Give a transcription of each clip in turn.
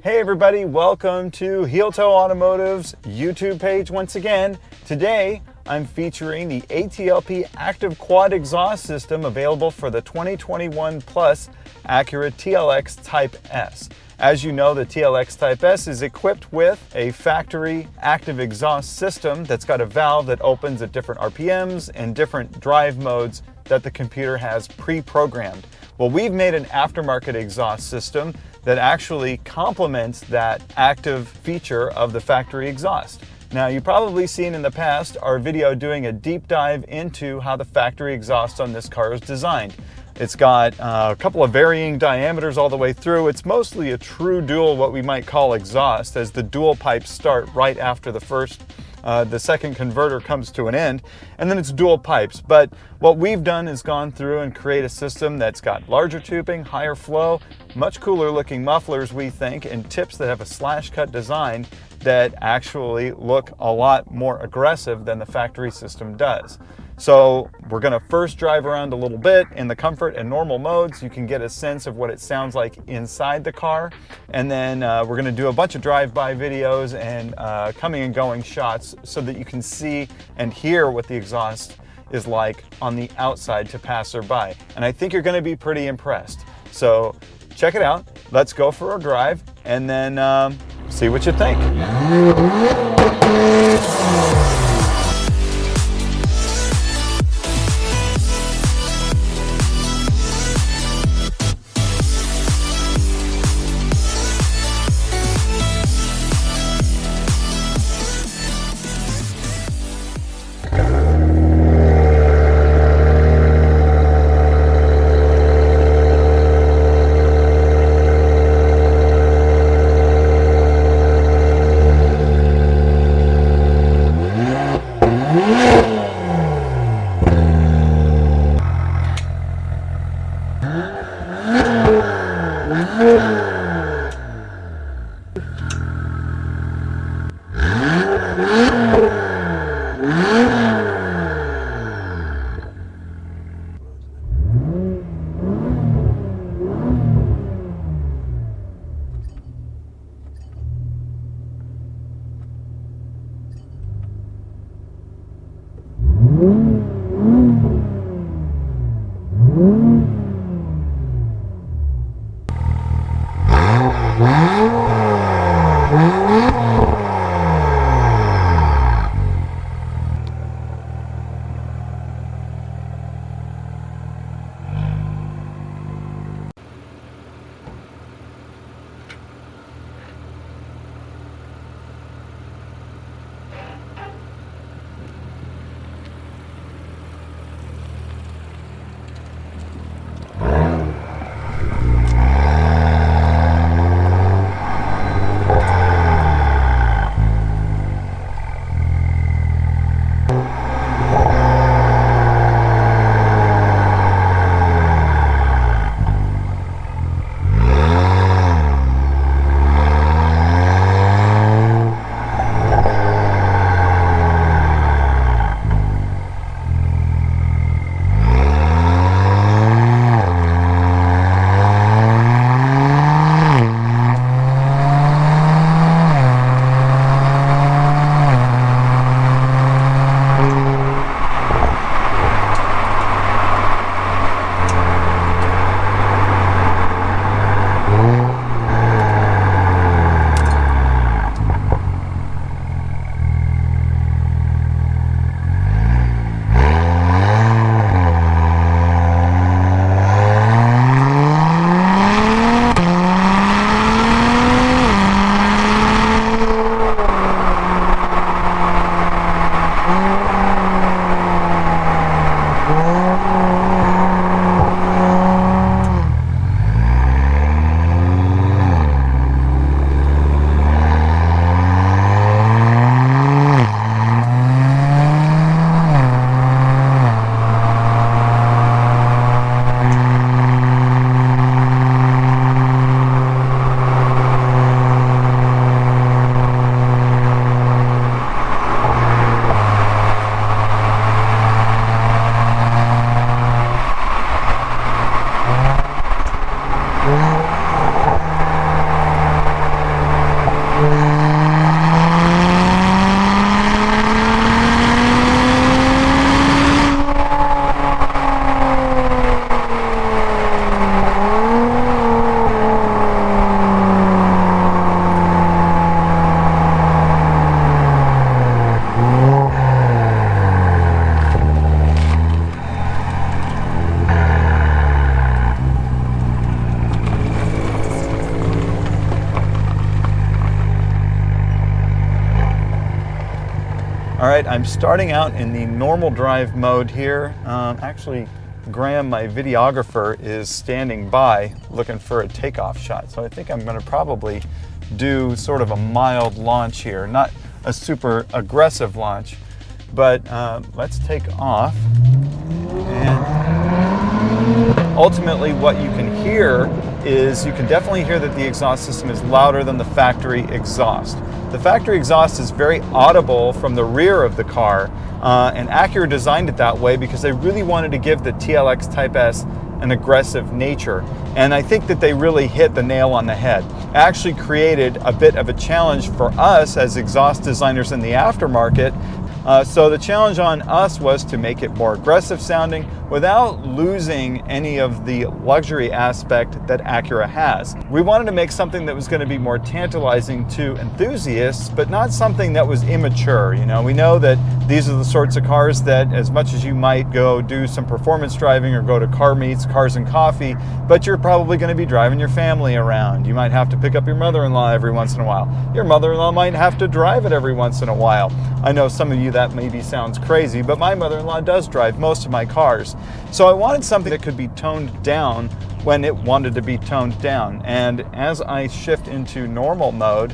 Hey everybody, welcome to Heel Toe Automotive's YouTube page once again. Today I'm featuring the ATLP Active Quad Exhaust System available for the 2021 Plus Acura TLX Type S. As you know, the TLX Type S is equipped with a factory active exhaust system that's got a valve that opens at different RPMs and different drive modes that the computer has pre-programmed. Well, we've made an aftermarket exhaust system that actually complements that active feature of the factory exhaust. Now, you've probably seen in the past our video doing a deep dive into how the factory exhaust on this car is designed. It's got a couple of varying diameters all the way through. It's mostly a true dual, what we might call exhaust, as the dual pipes start right after the second converter comes to an end, and then it's dual pipes. But what we've done is gone through and create a system that's got larger tubing, higher flow, much cooler looking mufflers, we think, and tips that have a slash cut design that actually look a lot more aggressive than the factory system does. So we're going to first drive around a little bit in the comfort and normal modes. You can get a sense of what it sounds like inside the car. And then we're going to do a bunch of drive-by videos and coming and going shots so that you can see and hear what the exhaust is like on the outside to passerby. And I think you're going to be pretty impressed. So check it out. Let's go for a drive and then see what you think. All right, I'm starting out in the normal drive mode here. Actually, Graham, my videographer, is standing by looking for a takeoff shot. So I think I'm going to probably do sort of a mild launch here, not a super aggressive launch, but let's take off. And ultimately what you can hear is, you can definitely hear that the exhaust system is louder than the factory exhaust. The factory exhaust is very audible from the rear of the car, and Acura designed it that way because they really wanted to give the TLX Type S an aggressive nature. And I think that they really hit the nail on the head. It actually created a bit of a challenge for us as exhaust designers in the aftermarket. So the challenge on us was to make it more aggressive sounding without losing any of the luxury aspect that Acura has. We wanted to make something that was going to be more tantalizing to enthusiasts, but not something that was immature. You know, we know that these are the sorts of cars that, as much as you might go do some performance driving or go to car meets, cars and coffee, but you're probably going to be driving your family around. You might have to pick up your mother-in-law every once in a while. Your mother-in-law might have to drive it every once in a while. I know some of you that maybe sounds crazy, but my mother-in-law does drive most of my cars. So I wanted something that could be toned down when it wanted to be toned down. And as I shift into normal mode,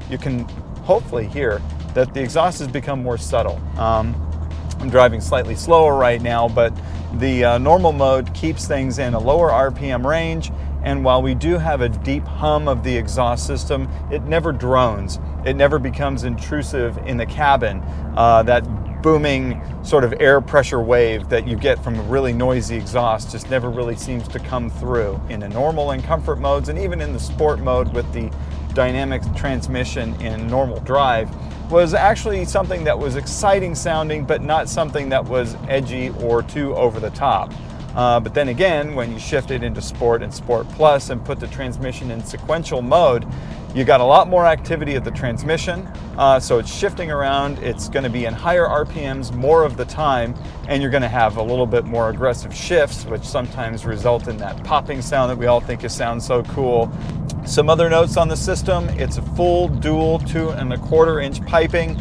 you can hopefully hear that the exhaust has become more subtle. I'm driving slightly slower right now, but the normal mode keeps things in a lower RPM range. And while we do have a deep hum of the exhaust system, it never drones. It never becomes intrusive in the cabin. That booming sort of air pressure wave that you get from a really noisy exhaust just never really seems to come through. In the normal and comfort modes, and even in the sport mode with the dynamic transmission in normal drive, was actually something that was exciting sounding, but not something that was edgy or too over the top. But then again, when you shift it into Sport and Sport Plus and put the transmission in sequential mode, you got a lot more activity at the transmission. So it's shifting around, it's going to be in higher RPMs more of the time, and you're going to have a little bit more aggressive shifts, which sometimes result in that popping sound that we all think sounds so cool. Some other notes on the system: it's a full dual 2¼ inch piping.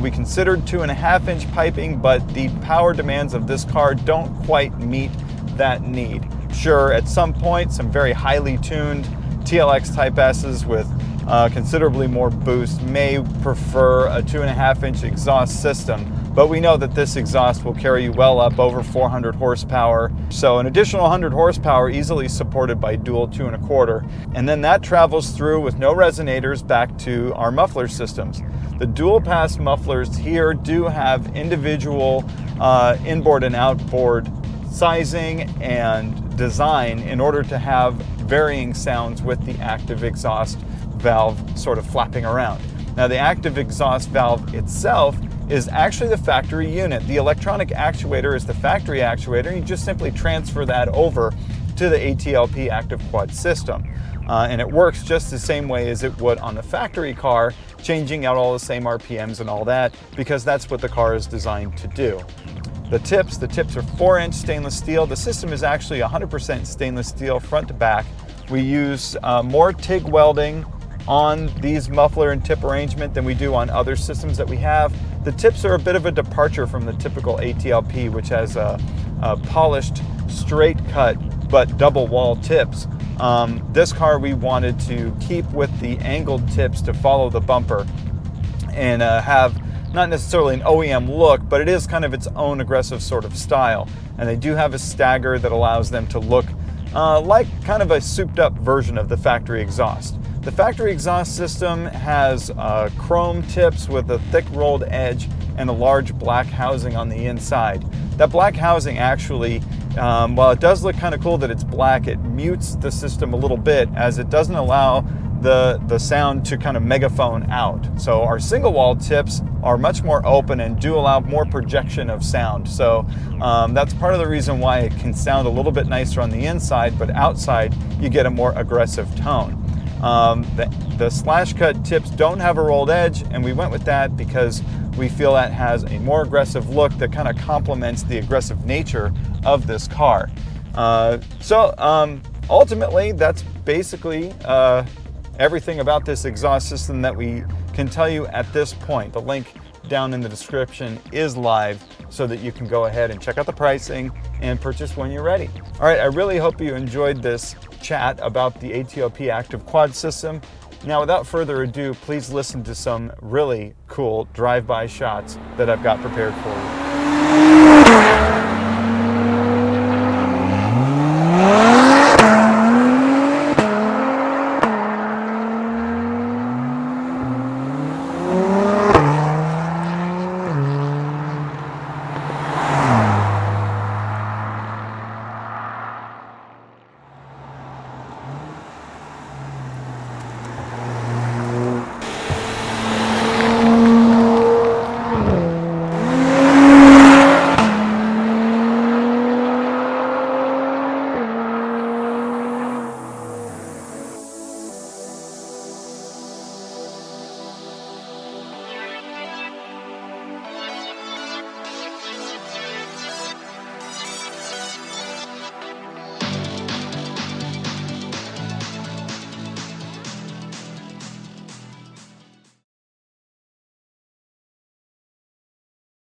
We considered 2½ inch piping, but the power demands of this car don't quite meet that need. Sure, at some point, some very highly tuned TLX Type S's with considerably more boost may prefer a 2½ inch exhaust system, but we know that this exhaust will carry you well up over 400 horsepower. So an additional 100 horsepower easily supported by dual 2¼ and then that travels through with no resonators back to our muffler systems. The dual pass mufflers here do have individual inboard and outboard sizing and design in order to have varying sounds with the active exhaust valve sort of flapping around. Now, the active exhaust valve itself is actually the factory unit. The electronic actuator is the factory actuator, and you just simply transfer that over to the ATLP Active Quad system. And it works just the same way as it would on the factory car, changing out all the same RPMs and all that, because that's what the car is designed to do. The tips are 4-inch stainless steel. The system is actually 100% stainless steel front to back. We use more TIG welding on these muffler and tip arrangement than we do on other systems that we have. The tips are a bit of a departure from the typical ATLP, which has a polished, straight cut, but double wall tips. This car we wanted to keep with the angled tips to follow the bumper and have not necessarily an OEM look, but it is kind of its own aggressive sort of style. And they do have a stagger that allows them to look like kind of a souped up version of the factory exhaust. The factory exhaust system has chrome tips with a thick rolled edge and a large black housing on the inside. That black housing actually, while it does look kind of cool that it's black, it mutes the system a little bit as it doesn't allow the sound to kind of megaphone out. So our single wall tips are much more open and do allow more projection of sound. So that's part of the reason why it can sound a little bit nicer on the inside, but outside you get a more aggressive tone. The slash cut tips don't have a rolled edge, and we went with that because we feel that has a more aggressive look that kind of complements the aggressive nature of this car. Ultimately, that's basically everything about this exhaust system that we can tell you at this point. The link down in the description is live so that you can go ahead and check out the pricing and purchase when you're ready. All right, I really hope you enjoyed this chat about the ATLP Active Quad system. Now, without further ado, please listen to some really cool drive-by shots that I've got prepared for you.